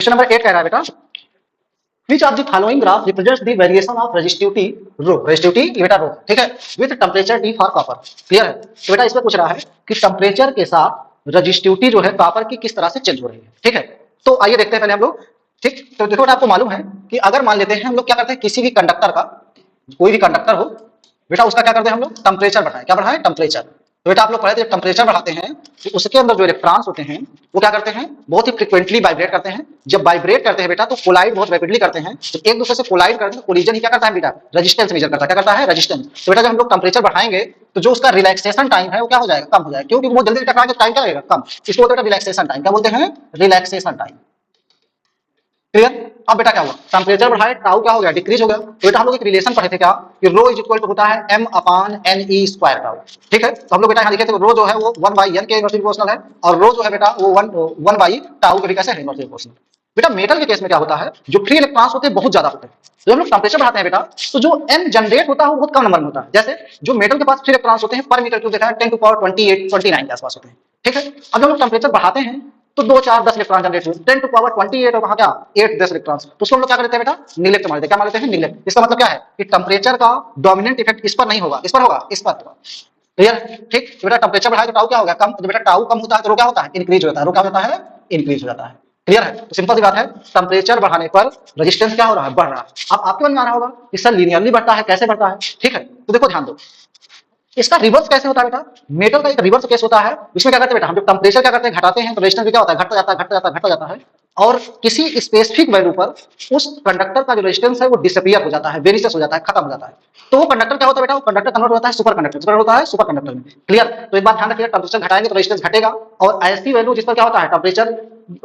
Question number 8 कह रहा है बेटा which of the following graph represents the variation of resistivity rho resistivity बेटा रो ठीक है with temperature T for copper clear है। तो बेटा इसमें पूछ रहा है कि टेम्परेचर के साथ रेजिस्टिविटी जो है कॉपर की किस तरह से चेंज हो रही है। ठीक है तो आइए देखते हैं पहले हम लोग। ठीक तो देखो बेटा आपको मालूम है कि अगर मान लेते हैं हम लोग क्या करते हैं किसी भी कंडक्टर का कोई भी कंडक्टर हो बेटा उसका क्या करते हैं हम लोग टेम्परेचर बढ़ाएं। क्या बढ़ाएं टेम्परेचर। तो बेटा आप लोग पढ़े थे टेम्परेचर बढ़ाते हैं तो उसके अंदर जो इलेक्ट्रॉन्स होते हैं वो क्या करते हैं बहुत ही फ्रिक्वेंटली वाइब्रेट करते हैं। जब वाइब्रेट करते हैं बेटा तो कोलाइड बहुत रैपिडली करते हैं। तो एक दूसरे से कोलाइड करते हैं कोलिजन ही क्या करता है बेटा रेजिस्टेंस मेजर करता है। क्या करता है रेजिस्टेंस। तो बेटा जब हम लोग टेम्परेचर बढ़ाएंगे तो जो उसका रिलैक्सेशन टाइम है वो क्या हो जाएगा कम हो जाएगा क्योंकि वो जल्दी टकरा के टाइम क्या लगेगा कम। इसको बोलते हैं रिलैक्सेशन टाइम। क्या बोलते हैं रिलैक्सेशन टाइम। क्लियर। अब बेटा क्या हुआ टेम्परेचर बढ़ाए टाउ क्या हो गया डिक्रीज हो गया। तो बेटा हम लोग एक रिलेशन पढ़े थे क्या कि रो इज इक्वल टू होता है m upon ne square tau. ठीक है तो हम लोग बेटा यहाँ लिखे थे रो जो है वो 1 बाई n के इनवर्सली प्रोपोर्शनल है और रो जो है बेटा वो 1 बाई टाउ के भी कैसे है इनवर्सली प्रोपोर्शनल। बेटा मेटल के केस में क्या होता है जो फ्री इलेक्ट्रॉन्स होते हैं बहुत ज्यादा होते हैं। तो हम लोग टेम्परेचर बढ़ाते हैं बेटा तो जो n जनरेट होता है वो बहुत कम नंबर में होता है। जैसे जो मेटल के पास फ्री इलेक्ट्रॉन्स होते हैं पर मीटर क्यूब देखा है 10 टू पावर 28 29 के आसपास होते हैं। ठीक है अब हम लोग टेम्परेचर बढ़ाते हैं तो 2 4 10 इलेक्ट्रॉन जनरेट हुए 10 टू पावर 28 और वहां क्या 8 10 इलेक्ट्रॉन्स। तो उसको हम लोग क्या करते हैं बेटा निगलेक्ट मार देते हैं। क्या मार देते हैं निगलेक्ट। इसका मतलब क्या है कि टेम्परेचर का डोमिनेंट इफेक्ट इस पर नहीं होगा इस पर होगा इस पर। क्लियर। ठीक तो बेटा टेम्परेचर बढ़ाए तो टाउ क्या होगा कम। तो बेटा टाउ कम होता है तो रो क्या होता है इंक्रीज होता है। रो क्या होता है इंक्रीज हो जाता है। क्लियर है। तो सिंपल सी बात है टेम्परेचर बढ़ाने पर रेजिस्टेंस क्या हो रहा है बढ़ रहा है। अब आपके मन में आ रहा होगा कि सर लीनियरली बढ़ता है कैसे बढ़ता है। ठीक है तो देखो ध्यान दो इसका रिवर्स कैसे होता है बेटा। मेटल का एक रिवर्स केस होता है इसमें क्या करते हैं बेटा हम जब टेम्परेचर क्या करते हैं घटाते हैं तो रेजिस्टेंस भी क्या होता है घटता जाता है घटता जाता है घटता जाता है और किसी स्पेसिफिक वैल्यू पर उस कंडक्टर का जो रेजिस्टेंस है वो डिसअपीयर हो जाता है वेनिशेस हो जाता है खत्म हो जाता है। तो वो कंडक्टर क्या होता है बेटा वो कंडक्टर कन्वर्ट होता है सुपर कंडक्टर होता है सुपर कंडक्टर में। क्लियर। तो एक बात ध्यान रखिएगा टेम्परेचर घटाएंगे तो रेजिस्टेंस घटेगा और ऐसी वैल्यू जिस पर क्या होता है टेम्परेचर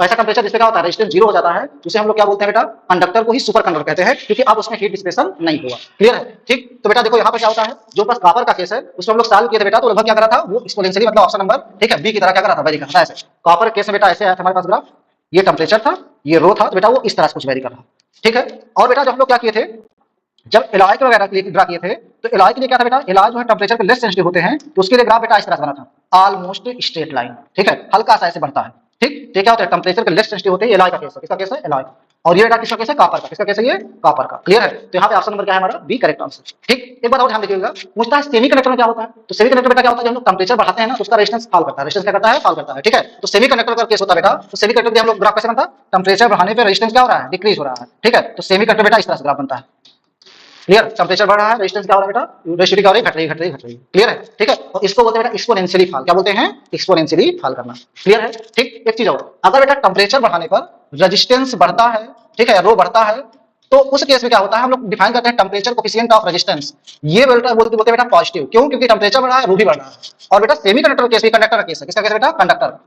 ऐसा टेम्परेचर जिसपे क्या होता है रेजिस्टेंस 0 हो जाता है जिसे हम लोग क्या बोलते हैं बेटा कंडक्टर को ही सुपर कंडक्टर कहते हैं क्योंकि अब उसमें हीट डिसिपेशन नहीं हुआ। क्लियर है। ठीक तो बेटा देखो यहाँ पर क्या होता है जो बस कॉपर का केस है उसमें हम लोग सॉल्व किए थे बेटा तो लगभग क्या करा था वो एक्सपोनेंशियली मतलब ऑप्शन नंबर ठीक है बी की तरह क्या करा था वेरी कर रहा था ऐसे। कॉपर केस में बेटा ऐसे आया था हमारे पास ग्राफ ये टेम्परेचर था ये रो था तो बेटा वो इस तरह से कुछ वेरी कर रहा। ठीक है और बेटा जब हम लोग क्या किए थे जब एलॉय वगैरह के लिए ड्रा किए थे तो एलॉय के लिए क्या था बेटा एलॉय जो है टेम्परेचर के लेस सेंसिटिव होते हैं तो उसके लिए ग्राफ बेटा इस तरह से बना था ऑलमोस्ट स्ट्रेट लाइन। ठीक है हल्का सा ऐसे बढ़ता है। ठीक तो क्या होता है टेम्परेचर के लेस सेंसिटिव होते हैं एलॉय का केस है। किसका केस है एलॉय का और ये बेटा किसका केस है कॉपर का। किसका केस है ये कॉपर का। क्लियर है। तो यहाँ पे ऑप्शन नंबर क्या है हमारा बी करेक्ट आंसर। ठीक एक बार और ध्यान रखिएगा पूछता है सेमी कंडक्टर में क्या होता है तो सेमी कंडक्टर बेटा क्या होता है जब हम लोग टेम्परेचर बढ़ाते हैं ना तो उसका रेजिस्टेंस फॉल करता है। रेजिस्टेंस क्या करता है फॉल करता है। ठीक है तो सेमी कंडक्टर का केस होता है बेटा तो सेमी कंडक्टर हम लोग ग्राफ कैसे बनता है टेम्परेचर बढ़ाने पर रेजिस्टेंस क्या हो रहा है डिक्रीज हो रहा है। ठीक है तो सेमी कंडक्टर बेटा इस तरह से ग्राफ बनता है। क्लियर। टेम्परेचर बढ़ रहा है रेजिस्टेंस क्या हो रहा है बेटा रेजिस्टिविटी क्या हो रही है घट रही घट रही घट रही। क्लियर है। ठीक है और इसको बोलते हैं बेटा एक्सपोनेंशियली फॉल। क्या बोलते हैं एक्सपोनेंशियली फॉल करना। क्लियर है। ठीक एक चीज और अगर बेटा टेम्परेचर बढ़ाने पर रेजिस्टेंस बढ़ता है ठीक है रो बढ़ता है तो उस केस में क्या होता है हम लोग डिफाइन करते हैं टेम्परेचर कोफिशिएंट ऑफ रेजिस्टेंस ये बेटा बोलते हैं बेटा पॉजिटिव। क्यों क्योंकि टेम्परेचर बढ़ रहा है रो भी बढ़ रहा है और बेटा सेमी कंडक्टर केस भी कंडक्टर का केस है। किसका केस बेटा कंडक्टर।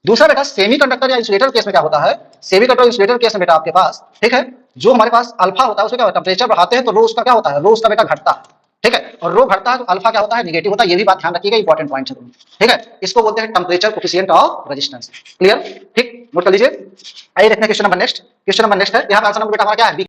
दूसरा बेटा सेमी कंडक्टर या इंसुलेटर केस में क्या होता है सेमी कंडक्टर इंसुलेटर केस में बेटा आपके पास ठीक है जो हमारे पास अल्फा होता है उसमें क्या होता है टेम्परेचर बढ़ाते हैं तो रो उसका क्या होता है रो उसका बेटा घटता है। ठीक है और रो घटता है तो अल्फा क्या होता है नेगेटिव होता है। ये भी बात ध्यान रखिएगा इंपॉर्टेंट पॉइंट है। ठीक है इसको बोलते हैं temperature coefficient of resistance. Clear. ठीक नोट कर लीजिए। आइए देखते हैं question number next. Question number next है यहाँ पे आंसर नंबर बेटा हमारा क्या है